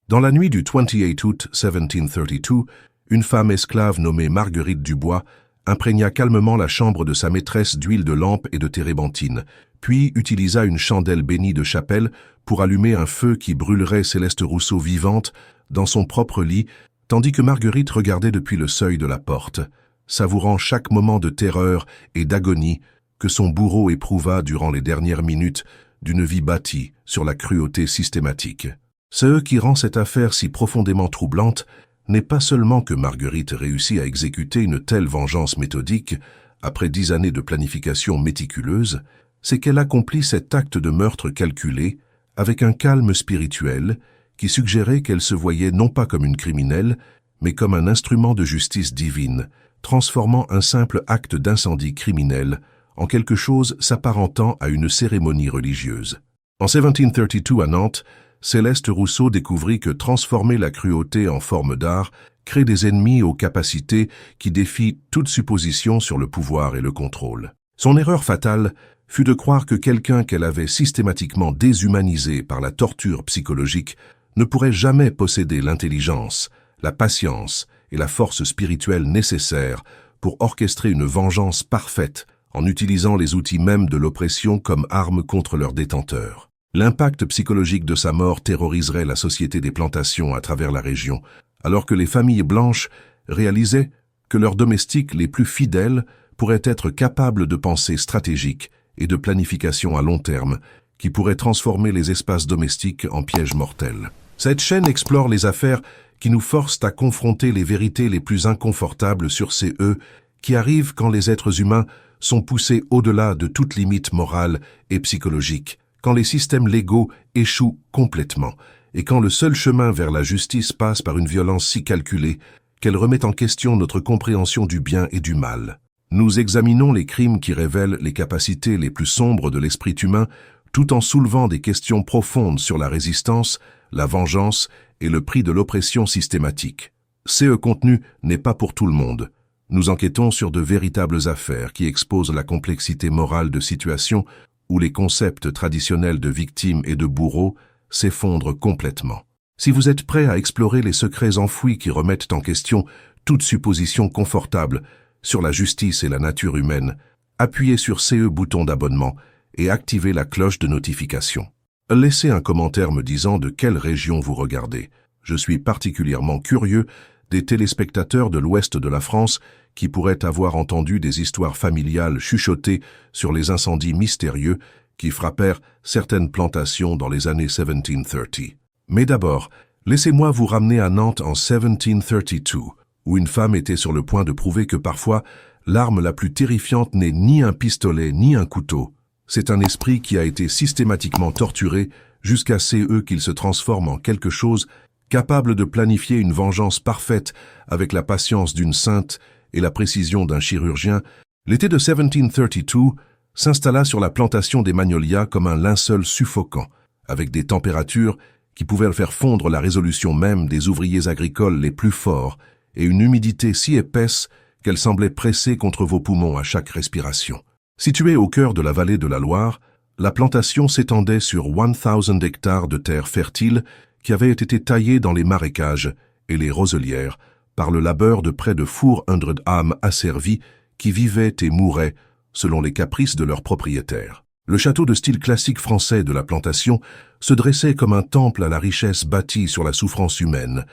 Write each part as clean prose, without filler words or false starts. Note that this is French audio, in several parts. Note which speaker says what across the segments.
Speaker 1: Dans la nuit du 28 août 1732, une femme esclave nommée Marguerite Dubois imprégna calmement la chambre de sa maîtresse d'huile de lampe et de térébenthine, puis utilisa une chandelle bénie de chapelle pour allumer un feu qui brûlerait Céleste Rousseau vivante dans son propre lit, tandis que Marguerite regardait depuis le seuil de la porte, savourant chaque moment de terreur et d'agonie que son bourreau éprouva durant les dernières minutes d'une vie bâtie sur la cruauté systématique. Ce qui rend cette affaire si profondément troublante n'est pas seulement que Marguerite réussit à exécuter une telle vengeance méthodique après 10 années de planification méticuleuse, c'est qu'elle accomplit cet acte de meurtre calculé avec un calme spirituel qui suggérait qu'elle se voyait non pas comme une criminelle, mais comme un instrument de justice divine, transformant un simple acte d'incendie criminel en quelque chose s'apparentant à une cérémonie religieuse. En 1732 à Nantes, Céleste Rousseau découvrit que transformer la cruauté en forme d'art crée des ennemis aux capacités qui défient toute supposition sur le pouvoir et le contrôle. Son erreur fatale fut de croire que quelqu'un qu'elle avait systématiquement déshumanisé par la torture psychologique ne pourrait jamais posséder l'intelligence, la patience et la force spirituelle nécessaires pour orchestrer une vengeance parfaite en utilisant les outils mêmes de l'oppression comme arme contre leurs détenteurs. L'impact psychologique de sa mort terroriserait la société des plantations à travers la région, alors que les familles blanches réalisaient que leurs domestiques les plus fidèles pourraient être capables de pensées stratégiques et de planification à long terme qui pourraient transformer les espaces domestiques en pièges mortels. Cette chaîne explore les affaires qui nous forcent à confronter les vérités les plus inconfortables sur ces qui arrivent quand les êtres humains sont poussés au-delà de toute limite morale et psychologique, quand les systèmes légaux échouent complètement et quand le seul chemin vers la justice passe par une violence si calculée qu'elle remet en question notre compréhension du bien et du mal. Nous examinons les crimes qui révèlent les capacités les plus sombres de l'esprit humain tout en soulevant des questions profondes sur la résistance, la vengeance et le prix de l'oppression systématique. Ce contenu n'est pas pour tout le monde. Nous enquêtons sur de véritables affaires qui exposent la complexité morale de situations où les concepts traditionnels de victime et de bourreau s'effondrent complètement. Si vous êtes prêt à explorer les secrets enfouis qui remettent en question toute supposition confortable sur la justice et la nature humaine, appuyez sur ce bouton d'abonnement et activez la cloche de notification. Laissez un commentaire me disant de quelle région vous regardez. Je suis particulièrement curieux des téléspectateurs de l'ouest de la France qui pourraient avoir entendu des histoires familiales chuchotées sur les incendies mystérieux qui frappèrent certaines plantations dans les années 1730. Mais d'abord, laissez-moi vous ramener à Nantes en 1732, où une femme était sur le point de prouver que parfois, l'arme la plus terrifiante n'est ni un pistolet ni un couteau. C'est un esprit qui a été systématiquement torturé jusqu'à ce qu'il se transforme en quelque chose capable de planifier une vengeance parfaite avec la patience d'une sainte et la précision d'un chirurgien. L'été de 1732 s'installa sur la plantation des Magnolias comme un linceul suffocant, avec des températures qui pouvaient faire fondre la résolution même des ouvriers agricoles les plus forts et une humidité si épaisse qu'elle semblait presser contre vos poumons à chaque respiration. Située au cœur de la vallée de la Loire, la plantation s'étendait sur 1000 hectares de terre fertile qui avaient été taillés dans les marécages et les roselières par le labeur de près de 400 âmes asservies qui vivaient et mouraient selon les caprices de leurs propriétaires. Le château de style classique français de la plantation se dressait comme un temple à la richesse bâtie sur la souffrance humaine,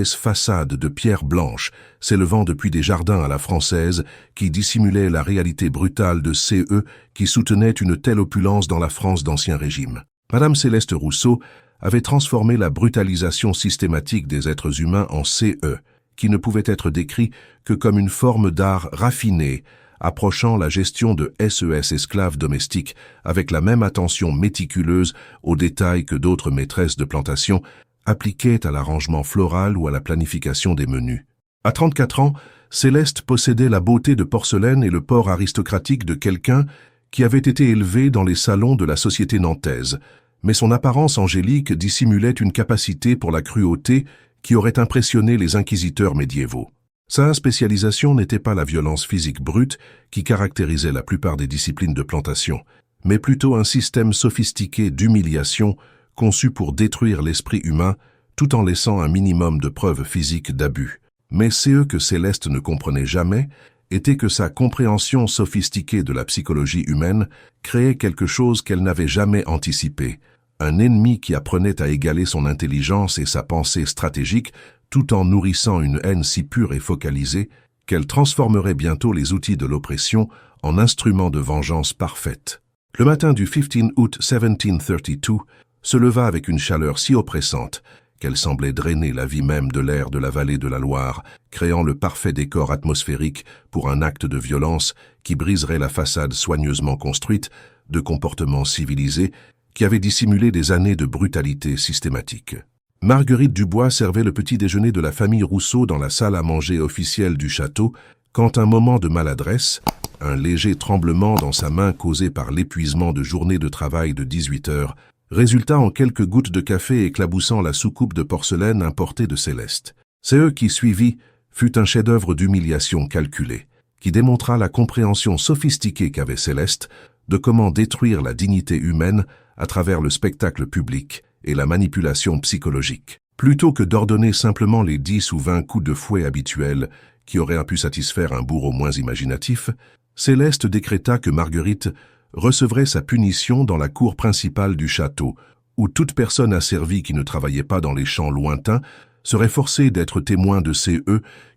Speaker 1: façade de pierre blanche s'élevant depuis des jardins à la française qui dissimulaient la réalité brutale de CE qui soutenaient une telle opulence dans la France d'Ancien Régime. Madame Céleste Rousseau avait transformé la brutalisation systématique des êtres humains en CE, qui ne pouvait être décrit que comme une forme d'art raffiné, approchant la gestion de SES esclaves domestiques avec la même attention méticuleuse aux détails que d'autres maîtresses de plantation appliquaient à l'arrangement floral ou à la planification des menus. À 34 ans, Céleste possédait la beauté de porcelaine et le port aristocratique de quelqu'un qui avait été élevé dans les salons de la société nantaise, mais son apparence angélique dissimulait une capacité pour la cruauté qui aurait impressionné les inquisiteurs médiévaux. Sa spécialisation n'était pas la violence physique brute qui caractérisait la plupart des disciplines de plantation, mais plutôt un système sophistiqué d'humiliation conçu pour détruire l'esprit humain tout en laissant un minimum de preuves physiques d'abus. Mais ce que Céleste ne comprenait jamais était que sa compréhension sophistiquée de la psychologie humaine créait quelque chose qu'elle n'avait jamais anticipé, un ennemi qui apprenait à égaler son intelligence et sa pensée stratégique tout en nourrissant une haine si pure et focalisée qu'elle transformerait bientôt les outils de l'oppression en instruments de vengeance parfaite. Le matin du 15 août 1732 se leva avec une chaleur si oppressante qu'elle semblait drainer la vie même de l'air de la vallée de la Loire, créant le parfait décor atmosphérique pour un acte de violence qui briserait la façade soigneusement construite de comportements civilisés qui avaient dissimulé des années de brutalité systématique. Marguerite Dubois servait le petit déjeuner de la famille Rousseau dans la salle à manger officielle du château quand un moment de maladresse, un léger tremblement dans sa main causé par l'épuisement de journée de travail de 18 heures, résulta en quelques gouttes de café éclaboussant la soucoupe de porcelaine importée de Céleste. Ce qui suivit fut un chef-d'œuvre d'humiliation calculé, qui démontra la compréhension sophistiquée qu'avait Céleste de comment détruire la dignité humaine à travers le spectacle public et la manipulation psychologique. Plutôt que d'ordonner simplement les 10 ou 20 coups de fouet habituels qui auraient pu satisfaire un bourreau moins imaginatif, Céleste décréta que Marguerite recevrait sa punition dans la cour principale du château, où toute personne asservie qui ne travaillait pas dans les champs lointains serait forcée d'être témoin de ces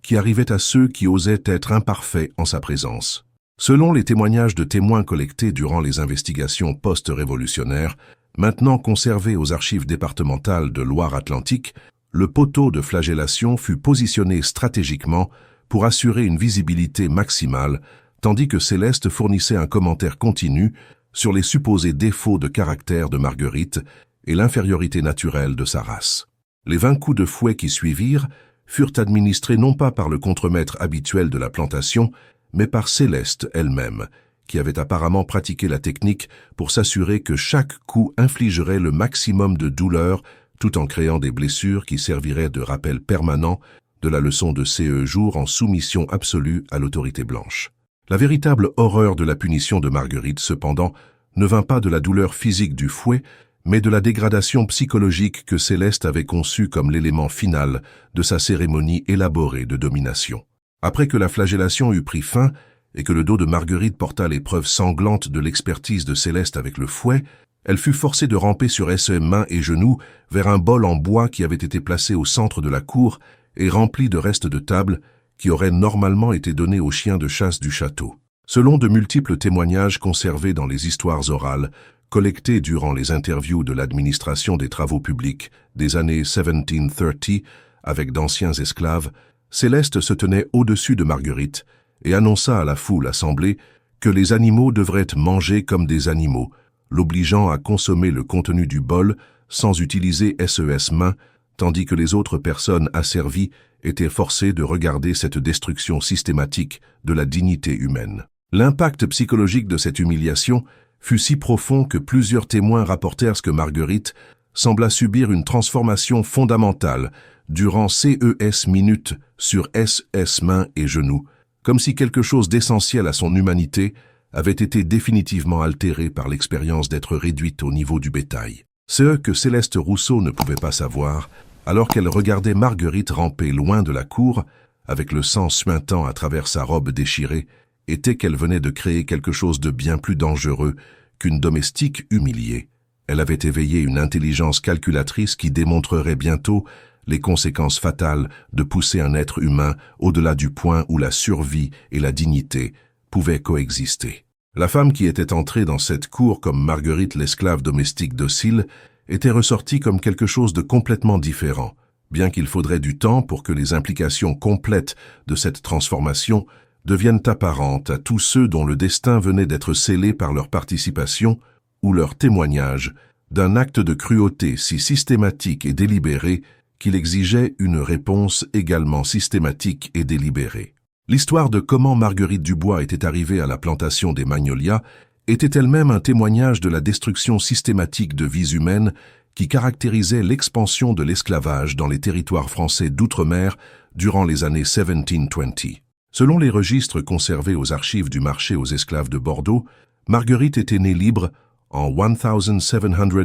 Speaker 1: qui arrivaient à ceux qui osaient être imparfaits en sa présence. Selon les témoignages de témoins collectés durant les investigations post-révolutionnaires, maintenant conservées aux archives départementales de Loire-Atlantique, le poteau de flagellation fut positionné stratégiquement pour assurer une visibilité maximale, tandis que Céleste fournissait un commentaire continu sur les supposés défauts de caractère de Marguerite et l'infériorité naturelle de sa race. Les 20 coups de fouet qui suivirent furent administrés non pas par le contremaître habituel de la plantation, mais par Céleste elle-même, qui avait apparemment pratiqué la technique pour s'assurer que chaque coup infligerait le maximum de douleur tout en créant des blessures qui serviraient de rappel permanent de la leçon de ces jours en soumission absolue à l'autorité blanche. La véritable horreur de la punition de Marguerite, cependant, ne vint pas de la douleur physique du fouet, mais de la dégradation psychologique que Céleste avait conçue comme l'élément final de sa cérémonie élaborée de domination. Après que la flagellation eut pris fin et que le dos de Marguerite porta les preuves sanglantes de l'expertise de Céleste avec le fouet, elle fut forcée de ramper sur ses mains et genoux vers un bol en bois qui avait été placé au centre de la cour et rempli de restes de table qui auraient normalement été donnés aux chiens de chasse du château. Selon de multiples témoignages conservés dans les histoires orales, collectés durant les interviews de l'administration des travaux publics des années 1730 avec d'anciens esclaves, Céleste se tenait au-dessus de Marguerite et annonça à la foule assemblée que les animaux devraient être mangés comme des animaux, l'obligeant à consommer le contenu du bol sans utiliser ses mains, tandis que les autres personnes asservies étaient forcées de regarder cette destruction systématique de la dignité humaine. L'impact psychologique de cette humiliation fut si profond que plusieurs témoins rapportèrent que Marguerite sembla subir une transformation fondamentale durant CES minutes sur SS mains et genoux, comme si quelque chose d'essentiel à son humanité avait été définitivement altéré par l'expérience d'être réduite au niveau du bétail. Ce que Céleste Rousseau ne pouvait pas savoir, alors qu'elle regardait Marguerite ramper loin de la cour, avec le sang suintant à travers sa robe déchirée, était qu'elle venait de créer quelque chose de bien plus dangereux qu'une domestique humiliée. Elle avait éveillé une intelligence calculatrice qui démontrerait bientôt les conséquences fatales de pousser un être humain au-delà du point où la survie et la dignité pouvaient coexister. La femme qui était entrée dans cette cour comme Marguerite l'esclave domestique docile était ressortie comme quelque chose de complètement différent, bien qu'il faudrait du temps pour que les implications complètes de cette transformation deviennent apparentes à tous ceux dont le destin venait d'être scellé par leur participation ou leur témoignage d'un acte de cruauté si systématique et délibéré qu'il exigeait une réponse également systématique et délibérée. L'histoire de comment Marguerite Dubois était arrivée à la plantation des Magnolias était elle-même un témoignage de la destruction systématique de vies humaines qui caractérisait l'expansion de l'esclavage dans les territoires français d'outre-mer durant les années 1720. Selon les registres conservés aux archives du marché aux esclaves de Bordeaux, Marguerite était née libre en 1711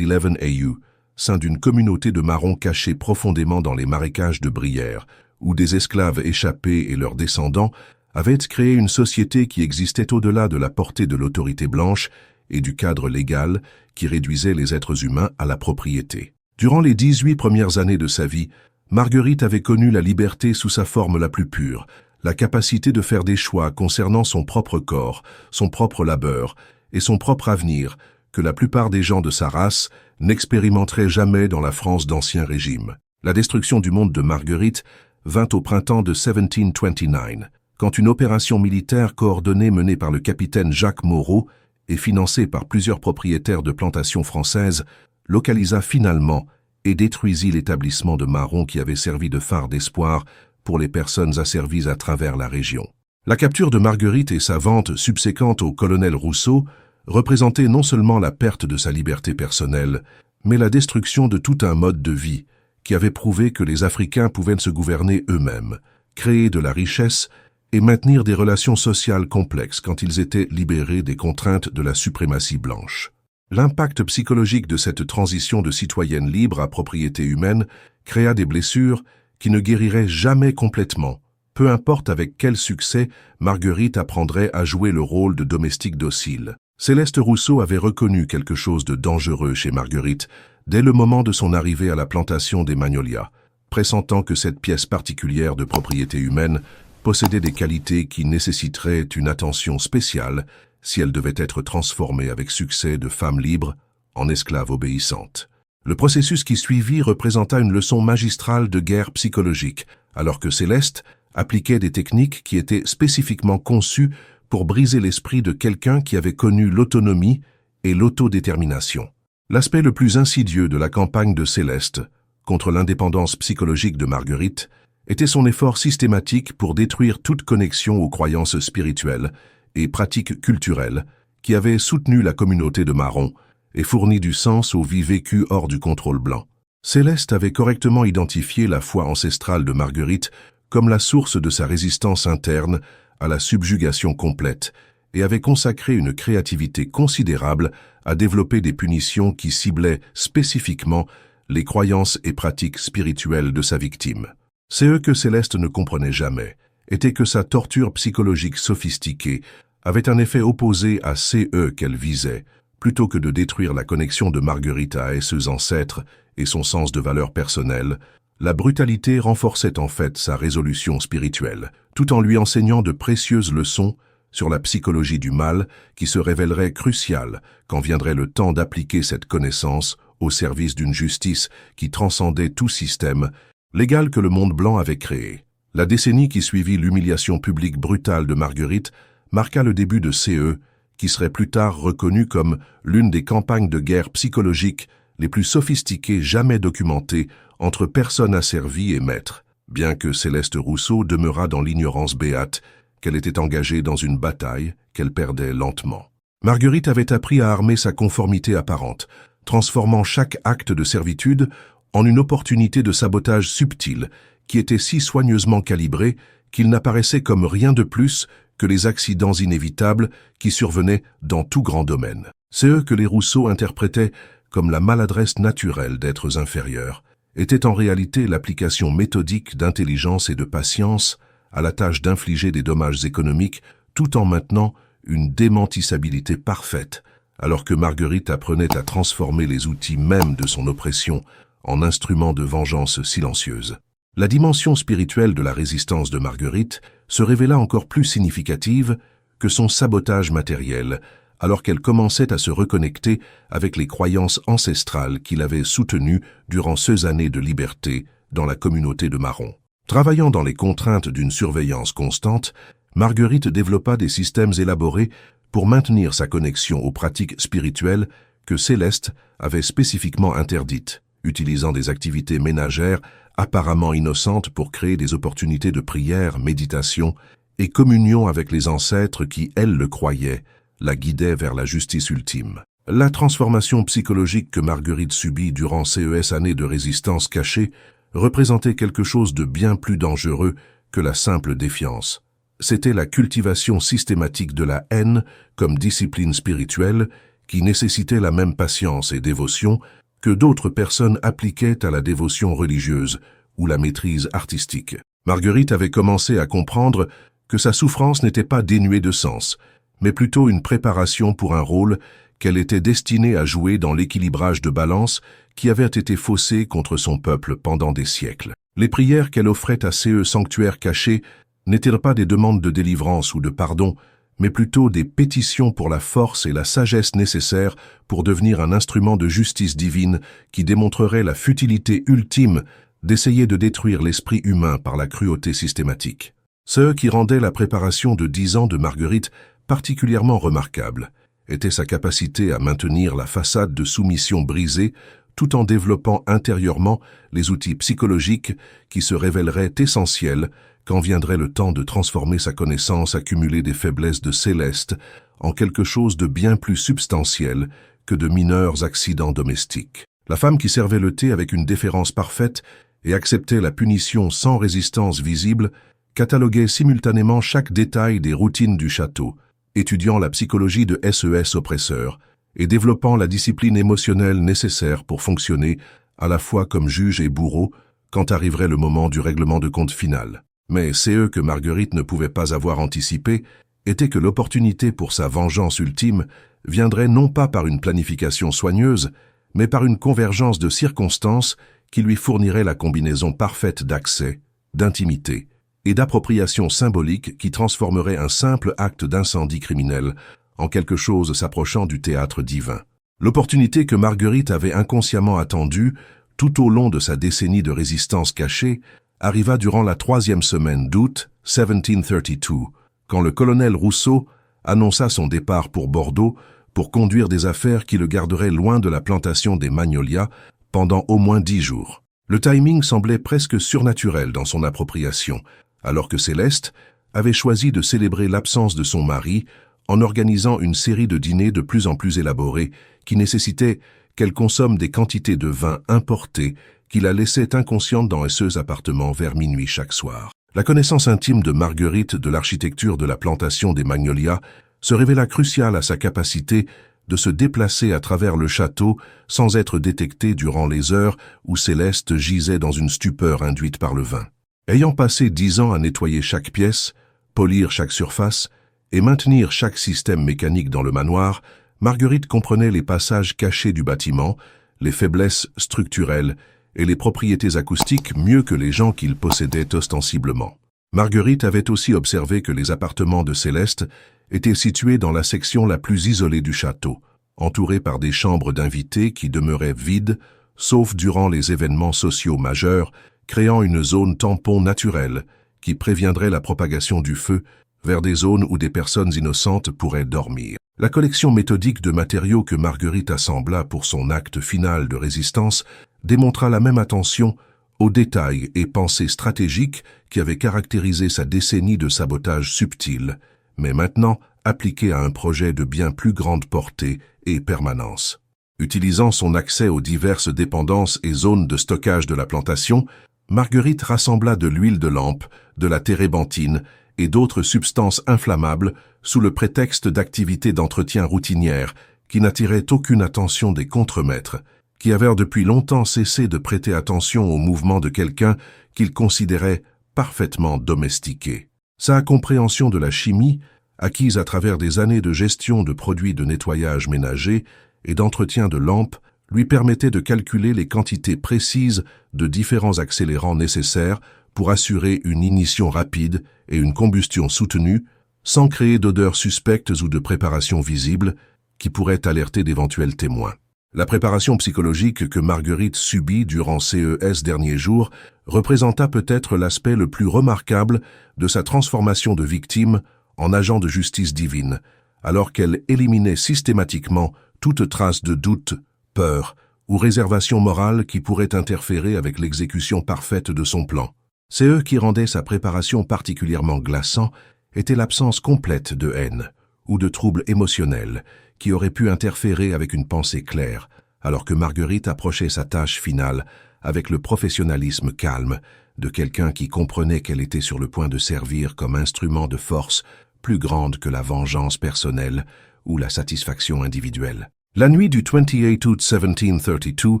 Speaker 1: AU, sein d'une communauté de marrons cachés profondément dans les marécages de Brière, où des esclaves échappés et leurs descendants avaient créé une société qui existait au-delà de la portée de l'autorité blanche et du cadre légal qui réduisait les êtres humains à la propriété. Durant les 18 premières années de sa vie, Marguerite avait connu la liberté sous sa forme la plus pure, la capacité de faire des choix concernant son propre corps, son propre labeur et son propre avenir que la plupart des gens de sa race n'expérimenteraient jamais dans la France d'Ancien Régime. La destruction du monde de Marguerite vint au printemps de 1729, quand une opération militaire coordonnée menée par le capitaine Jacques Moreau et financée par plusieurs propriétaires de plantations françaises localisa finalement et détruisit l'établissement de marrons qui avait servi de phare d'espoir pour les personnes asservies à travers la région. La capture de Marguerite et sa vente subséquente au colonel Rousseau représentaient non seulement la perte de sa liberté personnelle, mais la destruction de tout un mode de vie qui avait prouvé que les Africains pouvaient se gouverner eux-mêmes, créer de la richesse et maintenir des relations sociales complexes quand ils étaient libérés des contraintes de la suprématie blanche. L'impact psychologique de cette transition de citoyenne libre à propriété humaine créa des blessures qui ne guériraient jamais complètement, peu importe avec quel succès Marguerite apprendrait à jouer le rôle de domestique docile. Céleste Rousseau avait reconnu quelque chose de dangereux chez Marguerite dès le moment de son arrivée à la plantation des Magnolias, pressentant que cette pièce particulière de propriété humaine possédait des qualités qui nécessiteraient une attention spéciale si elle devait être transformée avec succès de femme libre en esclave obéissante. Le processus qui suivit représenta une leçon magistrale de guerre psychologique, alors que Céleste appliquait des techniques qui étaient spécifiquement conçues pour briser l'esprit de quelqu'un qui avait connu l'autonomie et l'autodétermination. L'aspect le plus insidieux de la campagne de Céleste contre l'indépendance psychologique de Marguerite était son effort systématique pour détruire toute connexion aux croyances spirituelles et pratiques culturelles qui avaient soutenu la communauté de marrons et fourni du sens aux vies vécues hors du contrôle blanc. Céleste avait correctement identifié la foi ancestrale de Marguerite comme la source de sa résistance interne à la subjugation complète et avait consacré une créativité considérable à développer des punitions qui ciblaient spécifiquement les croyances et pratiques spirituelles de sa victime. Ce que Céleste ne comprenait jamais était que sa torture psychologique sophistiquée avait un effet opposé à ce qu'elle visait, plutôt que de détruire la connexion de Marguerite à ses ancêtres et son sens de valeur personnelle. La brutalité renforçait en fait sa résolution spirituelle, tout en lui enseignant de précieuses leçons sur la psychologie du mal qui se révéleraient cruciales quand viendrait le temps d'appliquer cette connaissance au service d'une justice qui transcendait tout système légal que le monde blanc avait créé. La décennie qui suivit l'humiliation publique brutale de Marguerite marqua le début de CE, qui serait plus tard reconnue comme l'une des campagnes de guerre psychologique les plus sophistiquées jamais documentées entre personnes asservies et maîtres, bien que Céleste Rousseau demeurât dans l'ignorance béate qu'elle était engagée dans une bataille qu'elle perdait lentement. Marguerite avait appris à armer sa conformité apparente, transformant chaque acte de servitude en une opportunité de sabotage subtil qui était si soigneusement calibré qu'il n'apparaissait comme rien de plus que les accidents inévitables qui survenaient dans tout grand domaine. C'est eux que les Rousseau interprétaient comme la maladresse naturelle d'êtres inférieurs, était en réalité l'application méthodique d'intelligence et de patience à la tâche d'infliger des dommages économiques tout en maintenant une démentissabilité parfaite, alors que Marguerite apprenait à transformer les outils mêmes de son oppression en instruments de vengeance silencieuse. La dimension spirituelle de la résistance de Marguerite se révéla encore plus significative que son sabotage matériel, alors qu'elle commençait à se reconnecter avec les croyances ancestrales qu'il avait soutenues durant ces années de liberté dans la communauté de marrons. Travaillant dans les contraintes d'une surveillance constante, Marguerite développa des systèmes élaborés pour maintenir sa connexion aux pratiques spirituelles que Céleste avait spécifiquement interdites, utilisant des activités ménagères apparemment innocentes pour créer des opportunités de prière, méditation et communion avec les ancêtres qui, elle le croyait, la guidaient vers la justice ultime. La transformation psychologique que Marguerite subit durant ces années de résistance cachée représentait quelque chose de bien plus dangereux que la simple défiance. C'était la cultivation systématique de la haine comme discipline spirituelle qui nécessitait la même patience et dévotion que d'autres personnes appliquaient à la dévotion religieuse ou la maîtrise artistique. Marguerite avait commencé à comprendre que sa souffrance n'était pas dénuée de sens, mais plutôt une préparation pour un rôle qu'elle était destinée à jouer dans l'équilibrage de balance qui avait été faussé contre son peuple pendant des siècles. Les prières qu'elle offrait à ces sanctuaires cachés n'étaient pas des demandes de délivrance ou de pardon, mais plutôt des pétitions pour la force et la sagesse nécessaires pour devenir un instrument de justice divine qui démontrerait la futilité ultime d'essayer de détruire l'esprit humain par la cruauté systématique. Ce qui rendait la préparation de 10 ans de Marguerite particulièrement remarquable était sa capacité à maintenir la façade de soumission brisée tout en développant intérieurement les outils psychologiques qui se révéleraient essentiels quand viendrait le temps de transformer sa connaissance accumulée des faiblesses de Céleste en quelque chose de bien plus substantiel que de mineurs accidents domestiques. La femme qui servait le thé avec une déférence parfaite et acceptait la punition sans résistance visible cataloguait simultanément chaque détail des routines du château, étudiant la psychologie de SES oppresseurs et développant la discipline émotionnelle nécessaire pour fonctionner à la fois comme juge et bourreau quand arriverait le moment du règlement de compte final. Mais ce que Marguerite ne pouvait pas avoir anticipé était que l'opportunité pour sa vengeance ultime viendrait non pas par une planification soigneuse, mais par une convergence de circonstances qui lui fournirait la combinaison parfaite d'accès, d'intimité et d'appropriation symbolique qui transformerait un simple acte d'incendie criminel en quelque chose s'approchant du théâtre divin. L'opportunité que Marguerite avait inconsciemment attendue tout au long de sa décennie de résistance cachée arriva durant la 3e semaine d'août 1732, quand le colonel Rousseau annonça son départ pour Bordeaux pour conduire des affaires qui le garderaient loin de la plantation des Magnolias pendant au moins 10 jours. Le timing semblait presque surnaturel dans son appropriation, alors que Céleste avait choisi de célébrer l'absence de son mari en organisant une série de dîners de plus en plus élaborés qui nécessitaient qu'elle consomme des quantités de vin importés qui la laissaient inconsciente dans ces appartements vers minuit chaque soir. La connaissance intime de Marguerite de l'architecture de la plantation des Magnolias se révéla cruciale à sa capacité de se déplacer à travers le château sans être détectée durant les heures où Céleste gisait dans une stupeur induite par le vin. Ayant passé 10 ans à nettoyer chaque pièce, polir chaque surface et maintenir chaque système mécanique dans le manoir, Marguerite comprenait les passages cachés du bâtiment, les faiblesses structurelles et les propriétés acoustiques mieux que les gens qu'il possédait ostensiblement. Marguerite avait aussi observé que les appartements de Céleste étaient situés dans la section la plus isolée du château, entourés par des chambres d'invités qui demeuraient vides, sauf durant les événements sociaux majeurs, créant une zone tampon naturelle qui préviendrait la propagation du feu vers des zones où des personnes innocentes pourraient dormir. La collection méthodique de matériaux que Marguerite assembla pour son acte final de résistance démontra la même attention aux détails et pensées stratégiques qui avaient caractérisé sa décennie de sabotage subtil, mais maintenant appliquée à un projet de bien plus grande portée et permanence. Utilisant son accès aux diverses dépendances et zones de stockage de la plantation, Marguerite rassembla de l'huile de lampe, de la térébenthine et d'autres substances inflammables sous le prétexte d'activités d'entretien routinières qui n'attiraient aucune attention des contremaîtres, qui avaient depuis longtemps cessé de prêter attention aux mouvements de quelqu'un qu'ils considéraient parfaitement domestiqué. Sa compréhension de la chimie, acquise à travers des années de gestion de produits de nettoyage ménager et d'entretien de lampes, lui permettait de calculer les quantités précises de différents accélérants nécessaires pour assurer une ignition rapide et une combustion soutenue, sans créer d'odeurs suspectes ou de préparations visibles qui pourraient alerter d'éventuels témoins. La préparation psychologique que Marguerite subit durant ces derniers jours représenta peut-être l'aspect le plus remarquable de sa transformation de victime en agent de justice divine, alors qu'elle éliminait systématiquement toute trace de doute, peur ou réservation morale qui pourrait interférer avec l'exécution parfaite de son plan. Ce qui rendait sa préparation particulièrement glaçant était l'absence complète de haine ou de troubles émotionnels qui auraient pu interférer avec une pensée claire, alors que Marguerite approchait sa tâche finale avec le professionnalisme calme de quelqu'un qui comprenait qu'elle était sur le point de servir comme instrument de force plus grande que la vengeance personnelle ou la satisfaction individuelle. La nuit du 28 août 1732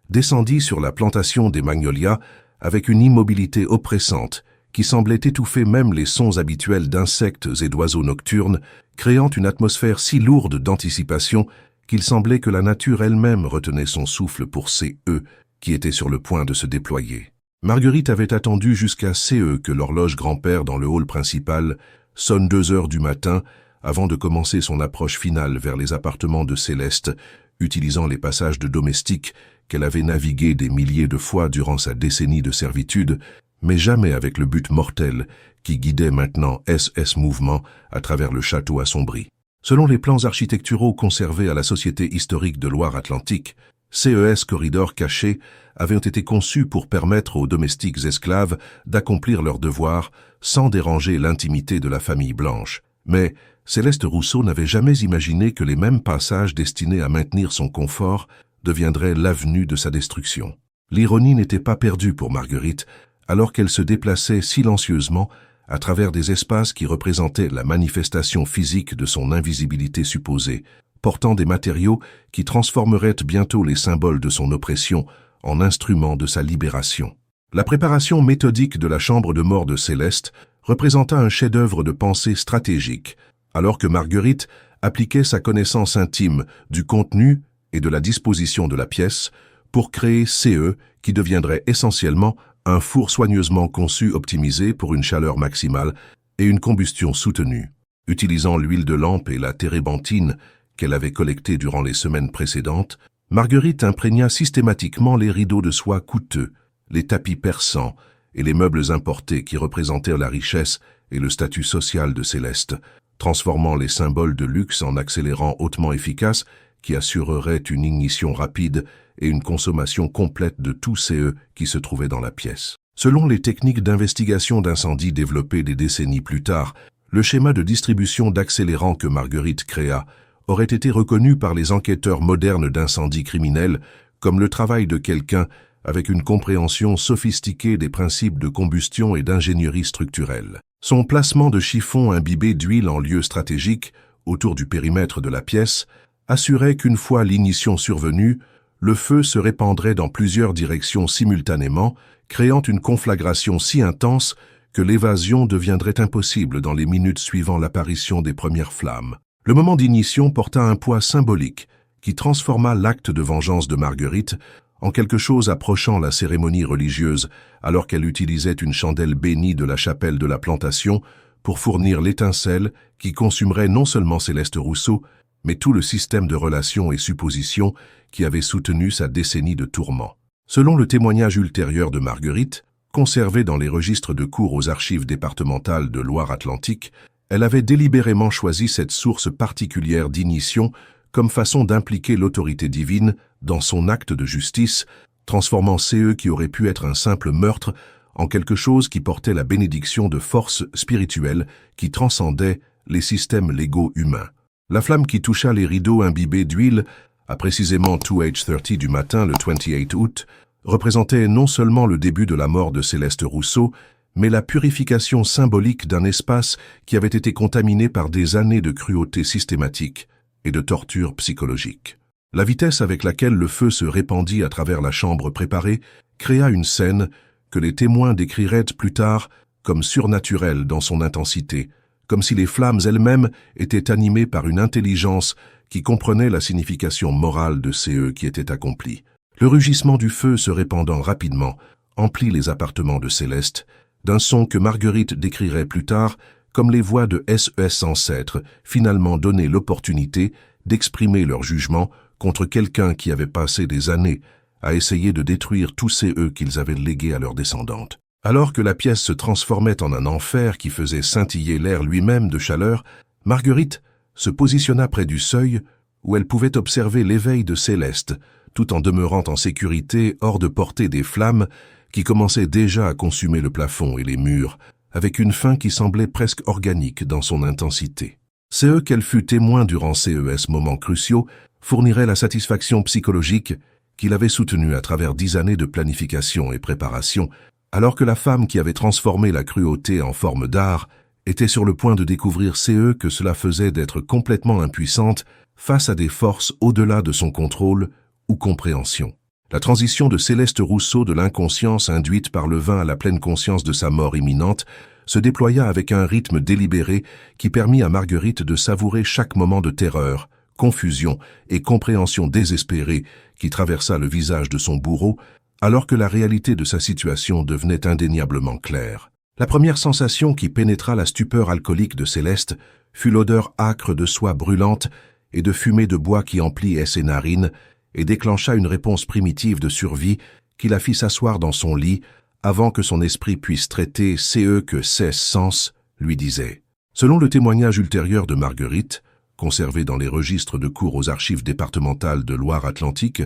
Speaker 1: descendit sur la plantation des Magnolias avec une immobilité oppressante qui semblait étouffer même les sons habituels d'insectes et d'oiseaux nocturnes, créant une atmosphère si lourde d'anticipation qu'il semblait que la nature elle-même retenait son souffle pour CE qui était sur le point de se déployer. Marguerite avait attendu jusqu'à CE que l'horloge grand-père dans le hall principal sonne 2 heures du matin avant de commencer son approche finale vers les appartements de Céleste, utilisant les passages de domestiques qu'elle avait navigués des milliers de fois durant sa décennie de servitude, mais jamais avec le but mortel qui guidait maintenant SS Mouvement à travers le château assombri. Selon les plans architecturaux conservés à la Société historique de Loire-Atlantique, CES corridors cachés avaient été conçus pour permettre aux domestiques esclaves d'accomplir leurs devoirs sans déranger l'intimité de la famille blanche. Mais Céleste Rousseau n'avait jamais imaginé que les mêmes passages destinés à maintenir son confort deviendraient l'avenue de sa destruction. L'ironie n'était pas perdue pour Marguerite, alors qu'elle se déplaçait silencieusement à travers des espaces qui représentaient la manifestation physique de son invisibilité supposée, portant des matériaux qui transformeraient bientôt les symboles de son oppression en instruments de sa libération. La préparation méthodique de la chambre de mort de Céleste représenta un chef-d'œuvre de pensée stratégique, alors que Marguerite appliquait sa connaissance intime du contenu et de la disposition de la pièce pour créer CE qui deviendrait essentiellement un four soigneusement conçu optimisé pour une chaleur maximale et une combustion soutenue. Utilisant l'huile de lampe et la térébenthine qu'elle avait collectée durant les semaines précédentes, Marguerite imprégna systématiquement les rideaux de soie coûteux, les tapis persans et les meubles importés qui représentèrent la richesse et le statut social de Céleste, transformant les symboles de luxe en accélérants hautement efficaces qui assureraient une ignition rapide et une consommation complète de tout CE qui se trouvait dans la pièce. Selon les techniques d'investigation d'incendie développées des décennies plus tard, le schéma de distribution d'accélérants que Marguerite créa aurait été reconnu par les enquêteurs modernes d'incendies criminels comme le travail de quelqu'un avec une compréhension sophistiquée des principes de combustion et d'ingénierie structurelle. Son placement de chiffons imbibés d'huile en lieu stratégique, autour du périmètre de la pièce, assurait qu'une fois l'ignition survenue, le feu se répandrait dans plusieurs directions simultanément, créant une conflagration si intense que l'évasion deviendrait impossible dans les minutes suivant l'apparition des premières flammes. Le moment d'ignition porta un poids symbolique qui transforma l'acte de vengeance de Marguerite en quelque chose approchant la cérémonie religieuse alors qu'elle utilisait une chandelle bénie de la chapelle de la plantation pour fournir l'étincelle qui consumerait non seulement Céleste Rousseau, mais tout le système de relations et suppositions qui avait soutenu sa décennie de tourments. Selon le témoignage ultérieur de Marguerite, conservé dans les registres de cours aux archives départementales de Loire-Atlantique, elle avait délibérément choisi cette source particulière d'ignition comme façon d'impliquer l'autorité divine dans son acte de justice, transformant CE qui aurait pu être un simple meurtre en quelque chose qui portait la bénédiction de forces spirituelles qui transcendaient les systèmes légaux humains. La flamme qui toucha les rideaux imbibés d'huile, à précisément 2h30 du matin le 28 août, représentait non seulement le début de la mort de Céleste Rousseau, mais la purification symbolique d'un espace qui avait été contaminé par des années de cruauté systématique et de torture psychologique. La vitesse avec laquelle le feu se répandit à travers la chambre préparée créa une scène que les témoins décriraient plus tard comme surnaturelle dans son intensité, comme si les flammes elles-mêmes étaient animées par une intelligence qui comprenait la signification morale de CE qui était accomplie. Le rugissement du feu se répandant rapidement emplit les appartements de Céleste, d'un son que Marguerite décrirait plus tard comme les voix de SES ancêtres finalement donné l'opportunité d'exprimer leur jugement contre quelqu'un qui avait passé des années à essayer de détruire tous ces eux qu'ils avaient légués à leurs descendantes. Alors que la pièce se transformait en un enfer qui faisait scintiller l'air lui-même de chaleur, Marguerite se positionna près du seuil où elle pouvait observer l'éveil de Céleste, tout en demeurant en sécurité hors de portée des flammes qui commençaient déjà à consumer le plafond et les murs, avec une fin qui semblait presque organique dans son intensité. CE qu'elle fut témoin durant CES moments cruciaux fournirait la satisfaction psychologique qu'il avait soutenue à travers 10 années de planification et préparation, alors que la femme qui avait transformé la cruauté en forme d'art était sur le point de découvrir CE que cela faisait d'être complètement impuissante face à des forces au-delà de son contrôle ou compréhension. La transition de Céleste Rousseau de l'inconscience induite par le vin à la pleine conscience de sa mort imminente se déploya avec un rythme délibéré qui permit à Marguerite de savourer chaque moment de terreur, confusion et compréhension désespérée qui traversa le visage de son bourreau alors que la réalité de sa situation devenait indéniablement claire. La première sensation qui pénétra la stupeur alcoolique de Céleste fut l'odeur âcre de soie brûlante et de fumée de bois qui emplit ses narines et déclencha une réponse primitive de survie qui la fit s'asseoir dans son lit avant que son esprit puisse traiter ce que ses sens lui disaient. Selon le témoignage ultérieur de Marguerite, conservé dans les registres de cours aux archives départementales de Loire-Atlantique,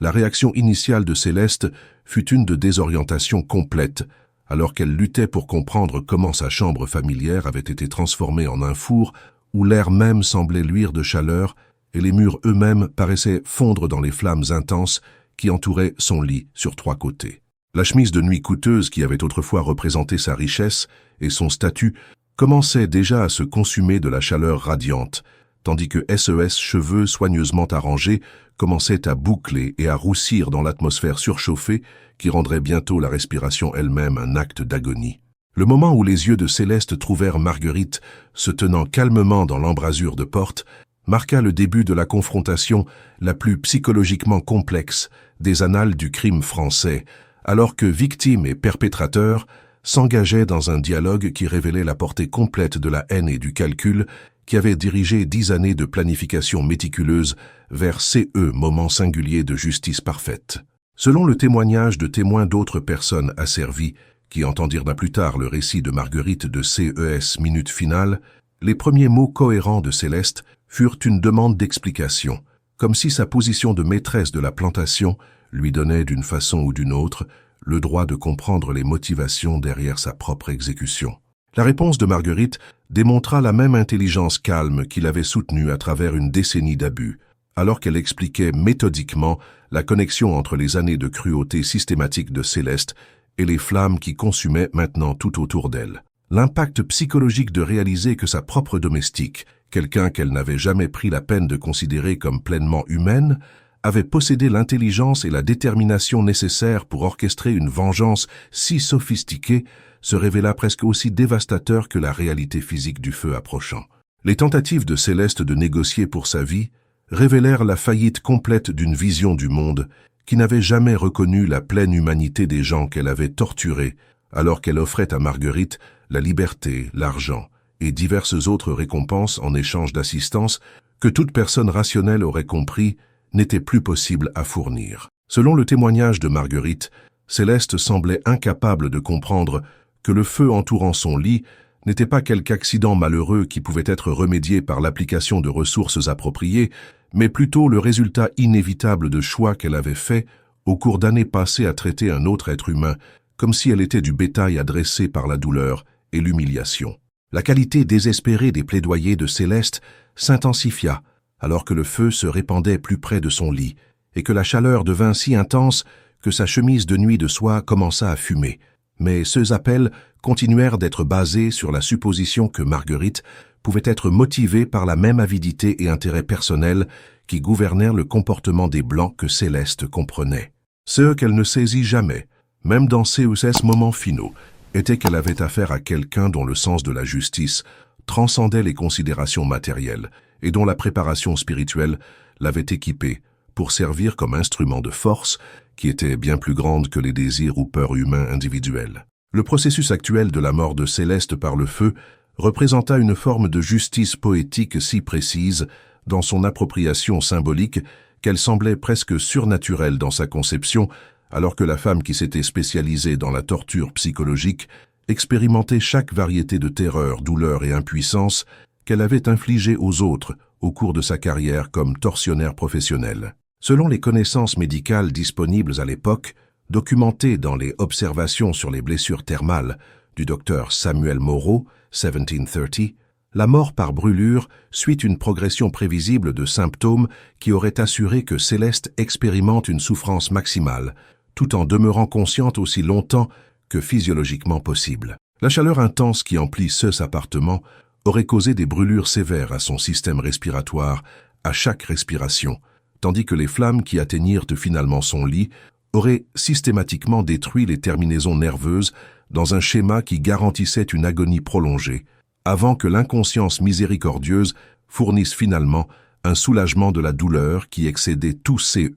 Speaker 1: la réaction initiale de Céleste fut une de désorientation complète, alors qu'elle luttait pour comprendre comment sa chambre familière avait été transformée en un four où l'air même semblait luire de chaleur et les murs eux-mêmes paraissaient fondre dans les flammes intenses qui entouraient son lit sur 3 côtés. La chemise de nuit coûteuse qui avait autrefois représenté sa richesse et son statut commençait déjà à se consumer de la chaleur radiante, tandis que SES cheveux soigneusement arrangés commençaient à boucler et à roussir dans l'atmosphère surchauffée qui rendrait bientôt la respiration elle-même un acte d'agonie. Le moment où les yeux de Céleste trouvèrent Marguerite se tenant calmement dans l'embrasure de porte marqua le début de la confrontation la plus psychologiquement complexe des annales du crime français, alors que victime et perpétrateur s'engageaient dans un dialogue qui révélait la portée complète de la haine et du calcul qui avait dirigé 10 années de planification méticuleuse vers moment singulier de justice parfaite. Selon le témoignage de témoins d'autres personnes asservies, qui entendirent d'un plus tard le récit de Marguerite de CES minute finale, les premiers mots cohérents de Céleste furent une demande d'explication, comme si sa position de maîtresse de la plantation lui donnait d'une façon ou d'une autre le droit de comprendre les motivations derrière sa propre exécution. La réponse de Marguerite démontra la même intelligence calme qui l'avait soutenue à travers une décennie d'abus, alors qu'elle expliquait méthodiquement la connexion entre les années de cruauté systématique de Céleste et les flammes qui consumaient maintenant tout autour d'elle. L'impact psychologique de réaliser que sa propre domestique, quelqu'un qu'elle n'avait jamais pris la peine de considérer comme pleinement humaine, avait possédé l'intelligence et la détermination nécessaires pour orchestrer une vengeance si sophistiquée, se révéla presque aussi dévastateur que la réalité physique du feu approchant. Les tentatives de Céleste de négocier pour sa vie révélèrent la faillite complète d'une vision du monde qui n'avait jamais reconnu la pleine humanité des gens qu'elle avait torturés, alors qu'elle offrait à Marguerite la liberté, l'argent et diverses autres récompenses en échange d'assistance que toute personne rationnelle aurait compris n'était plus possible à fournir. Selon le témoignage de Marguerite, Céleste semblait incapable de comprendre que le feu entourant son lit n'était pas quelque accident malheureux qui pouvait être remédié par l'application de ressources appropriées, mais plutôt le résultat inévitable de choix qu'elle avait faits au cours d'années passées à traiter un autre être humain, comme si elle était du bétail adressé par la douleur et l'humiliation. La qualité désespérée des plaidoyers de Céleste s'intensifia, alors que le feu se répandait plus près de son lit, et que la chaleur devint si intense que sa chemise de nuit de soie commença à fumer. Mais ces appels continuèrent d'être basés sur la supposition que Marguerite pouvait être motivée par la même avidité et intérêt personnel qui gouvernèrent le comportement des Blancs que Céleste comprenait. Ce qu'elle ne saisit jamais, même dans ces moments finaux, était qu'elle avait affaire à quelqu'un dont le sens de la justice transcendait les considérations matérielles et dont la préparation spirituelle l'avait équipée pour servir comme instrument de force qui était bien plus grande que les désirs ou peurs humains individuels. Le processus actuel de la mort de Céleste par le feu représenta une forme de justice poétique si précise dans son appropriation symbolique qu'elle semblait presque surnaturelle dans sa conception, alors que la femme qui s'était spécialisée dans la torture psychologique expérimentait chaque variété de terreur, douleur et impuissance qu'elle avait infligée aux autres au cours de sa carrière comme tortionnaire professionnel. Selon les connaissances médicales disponibles à l'époque, documentées dans les observations sur les blessures thermales du docteur Samuel Moreau, 1730, la mort par brûlure suit une progression prévisible de symptômes qui auraient assuré que Céleste expérimente une souffrance maximale, tout en demeurant consciente aussi longtemps que physiologiquement possible. La chaleur intense qui emplit cet appartement aurait causé des brûlures sévères à son système respiratoire, à chaque respiration, tandis que les flammes qui atteignirent finalement son lit auraient systématiquement détruit les terminaisons nerveuses dans un schéma qui garantissait une agonie prolongée, avant que l'inconscience miséricordieuse fournisse finalement un soulagement de la douleur qui excédait tous ces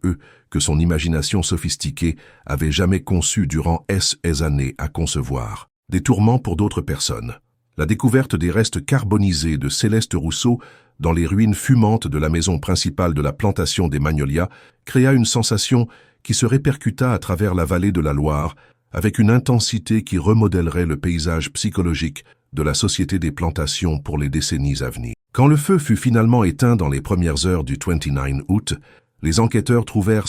Speaker 1: que son imagination sophistiquée avait jamais conçu durant ces années à concevoir. Des tourments pour d'autres personnes. La découverte des restes carbonisés de Céleste Rousseau dans les ruines fumantes de la maison principale de la plantation des Magnolias créa une sensation qui se répercuta à travers la vallée de la Loire avec une intensité qui remodèlerait le paysage psychologique de la société des plantations pour les décennies à venir. Quand le feu fut finalement éteint dans les premières heures du 29 août, les enquêteurs trouvèrent